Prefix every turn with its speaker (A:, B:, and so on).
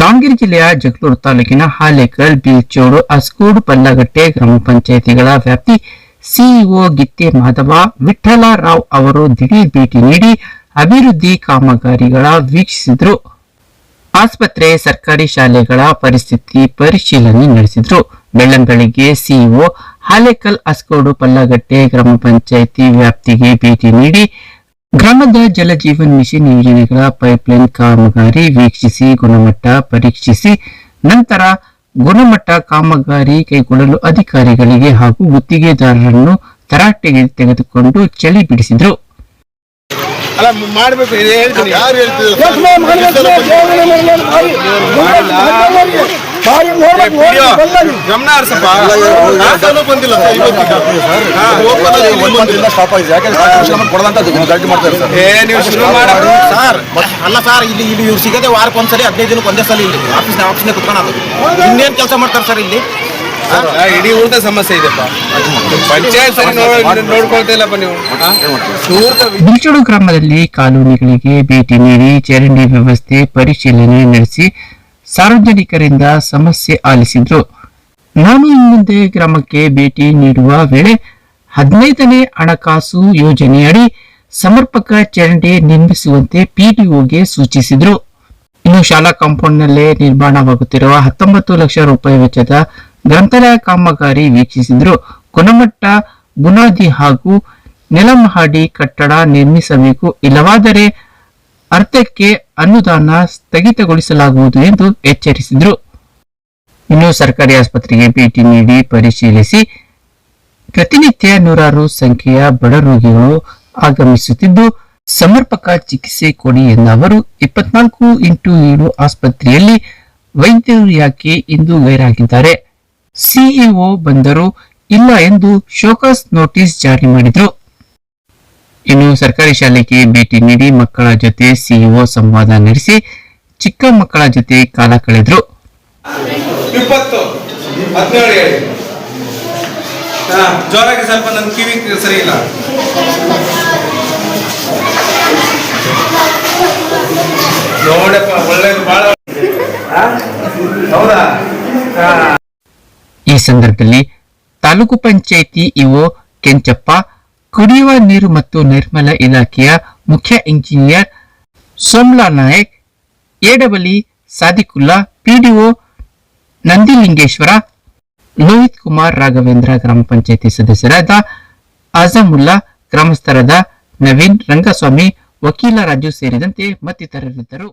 A: ದಾವಣಗೆರೆ ಜಿಲ್ಲೆಯ ಜಗಳೂರು ತಾಲೂಕಿನ ಹಾಲೇಕಲ್, ಬೀಚೋಡು, ಅಸ್ಕೋಡು, ಪಲ್ಲಗಟ್ಟೆ ಗ್ರಾಮ ಪಂಚಾಯಿತಿಗಳ ವ್ಯಾಪ್ತಿ ಸಿಇಒ ಗಿತ್ತೆ ಮಾಧವ ವಿಠ್ಠಲರಾವ್ ಅವರು ದಿಢೀರ್ ಭೇಟಿ ನೀಡಿ ಅಭಿವೃದ್ಧಿ ಕಾಮಗಾರಿಗಳ ವೀಕ್ಷಿಸಿದರು. ಆಸ್ಪತ್ರೆ, ಸರ್ಕಾರಿ ಶಾಲೆಗಳ ಪರಿಸ್ಥಿತಿ ಪರಿಶೀಲನೆ ನಡೆಸಿದರು. ಬೆಳ್ಳಂಬೆಳಗ್ಗೆ ಸಿಇಒ ಹಾಲೇಕಲ್, ಅಸ್ಕೋಡು, ಪಲ್ಲಗಟ್ಟೆ ಗ್ರಾಮ ಪಂಚಾಯಿತಿ ವ್ಯಾಪ್ತಿಗೆ ಭೇಟಿ ನೀಡಿ ಗ್ರಾಮದ ಜಲಜೀವನ್ ಮಿಷನ್ ಯೋಜನೆಗಳ ಪೈಪ್ಲೈನ್ ಕಾಮಗಾರಿ ವೀಕ್ಷಿಸಿ ಗುಣಮಟ್ಟ ಪರೀಕ್ಷಿಸಿ ನಂತರ ಗುಣಮಟ್ಟ ಕಾಮಗಾರಿ ಕೈಗೊಳ್ಳಲು ಅಧಿಕಾರಿಗಳಿಗೆ ಹಾಗೂ ಗುತ್ತಿಗೆದಾರರನ್ನು ತರಾಟೆಗೆ ತೆಗೆದುಕೊಂಡು ಚಳಿ ಬಿಡಿಸಿದರು.
B: ಅಲ್ಲ ಸರ್, ಇಲ್ಲಿ ಇವ್ರು ಸಿಗದೆ ವಾರಕ್ಕೊಂದ್ಸರಿ 15 ದಿನಕ್ಕೆ ಒಂದೇ ಸಲ ಇಲ್ಲಿ ಆಫೀಸ್ನೇ ಕುತ್ಕೊಳ್ಳೋದು. ಇನ್ನೇನ್ ಕೆಲಸ ಮಾಡ್ತಾರೆ ಸರ್ ಇಲ್ಲಿ?
C: ಇಡೀ ಊಟದ ಸಮಸ್ಯೆ ಇದೆಪ್ಪ. ಪಂಚಾಯತ್ ನೋಡ್ಕೊಳ್ತಾ ಇಲ್ಲಪ್ಪ ನೀವು.
A: ಬಿಲ್ಚೋಡು ಗ್ರಾಮದಲ್ಲಿ ಕಾಲೋನಿಗಳಿಗೆ ಭೇಟಿ ನೀಡಿ ಚರಂಡಿ ವ್ಯವಸ್ಥೆ ಪರಿಶೀಲನೆ ನಡೆಸಿ ಸಾರ್ವಜನಿಕರಿಂದ ಸಮಸ್ಯೆ ಆಲಿಸಿದ್ರು. ನಾನು ಇನ್ಮುಂದೆ ಗ್ರಾಮಕ್ಕೆ ಭೇಟಿ ನೀಡುವ ವೇಳೆ 15ನೇ ಹಣಕಾಸು ಯೋಜನೆಯಡಿ ಸಮರ್ಪಕ ಚರಂಡಿ ನಿರ್ಮಿಸುವಂತೆ ಪಿಡಿಒಗೆ ಸೂಚಿಸಿದ್ರು. ಇನ್ನು ಶಾಲಾ ಕಾಂಪೌಂಡ್ನಲ್ಲೇ ನಿರ್ಮಾಣವಾಗುತ್ತಿರುವ 19 ಲಕ್ಷ ರೂಪಾಯಿ ವೆಚ್ಚದ ಗ್ರಂಥಾಲಯ ಕಾಮಗಾರಿ ವೀಕ್ಷಿಸಿದ್ರು. ಗುಣಮಟ್ಟ ಬುನಾದಿ ಹಾಗೂ ನೆಲಮಹಡಿ ಕಟ್ಟಡ ನಿರ್ಮಿಸಬೇಕು, ಇಲ್ಲವಾದರೆ ಅರ್ಧಕ್ಕೆ ಅನುದಾನ ಸ್ಥಗಿತಗೊಳಿಸಲಾಗುವುದು ಎಂದು ಎಚ್ಚರಿಸಿದರು. ಇನ್ನು ಸರ್ಕಾರಿ ಆಸ್ಪತ್ರೆಗೆ ಭೇಟಿ ನೀಡಿ ಪರಿಶೀಲಿಸಿ ಪ್ರತಿನಿತ್ಯ ನೂರಾರು ಸಂಖ್ಯೆಯ ಬಡ ರೋಗಿಗಳು ಆಗಮಿಸುತ್ತಿದ್ದು ಸಮರ್ಪಕ ಚಿಕಿತ್ಸೆ ಕೊಡಿ ಎಂದ ಅವರು 24x7 ಆಸ್ಪತ್ರೆಯಲ್ಲಿ ವೈದ್ಯರು ಯಾಕೆ ಎಂದು ಗೈರಾಗಿದ್ದಾರೆ. ಸಿಇಒ ಬಂದರೂ ಇಲ್ಲ ಎಂದು ಶೋಕಾಸ್ ನೋಟಿಸ್ ಜಾರಿ ಮಾಡಿದ್ರು. ಇನ್ನು ಸರ್ಕಾರಿ ಶಾಲೆಗೆ ಭೇಟಿ ನೀಡಿ ಮಕ್ಕಳ ಜೊತೆ ಸಿಇಒ ಸಂವಾದ ನಡೆಸಿ ಚಿಕ್ಕ ಮಕ್ಕಳ ಜೊತೆ ಕಾಲ ಕಳೆದ್ರು.
C: 20, 17 ಹೇಳಿ. ಜೋರಾಗಿ ಸ್ವಲ್ಪ ನನ್ನ ಕಿವಿ ಸರಿ ಇಲ್ಲ. ನೋಡಪ್ಪ, ಒಳ್ಳೆದು ಬಹಳ. ಹೌದಾ?
A: ಈ ಸಂದರ್ಭದಲ್ಲಿ ತಾಲೂಕು ಪಂಚಾಯಿತಿ ಇಒ ಕೆಂಚಪ್ಪ, ಕುಡಿಯುವ ನೀರು ಮತ್ತು ನೈರ್ಮಲ್ಯ ಇಲಾಖೆಯ ಮುಖ್ಯ ಇಂಜಿನಿಯರ್ ಸೋಮ್ಲಾ ನಾಯಕ್, ಎಡಬಲಿ ಸಾದಿಕುಲ್ಲಾ, ಪಿಡಿಒ ನಂದಿಲಿಂಗೇಶ್ವರ, ಲೋಹಿತ್ ಕುಮಾರ್, ರಾಘವೇಂದ್ರ, ಗ್ರಾಮ ಪಂಚಾಯಿತಿ ಸದಸ್ಯರಾದ ಆಜಮುಲ್ಲಾ, ಗ್ರಾಮಸ್ಥರಾದ ನವೀನ್, ರಂಗಸ್ವಾಮಿ, ವಕೀಲ ರಾಜು ಸೇರಿದಂತೆ ಮತ್ತಿತರರಿದ್ದರು.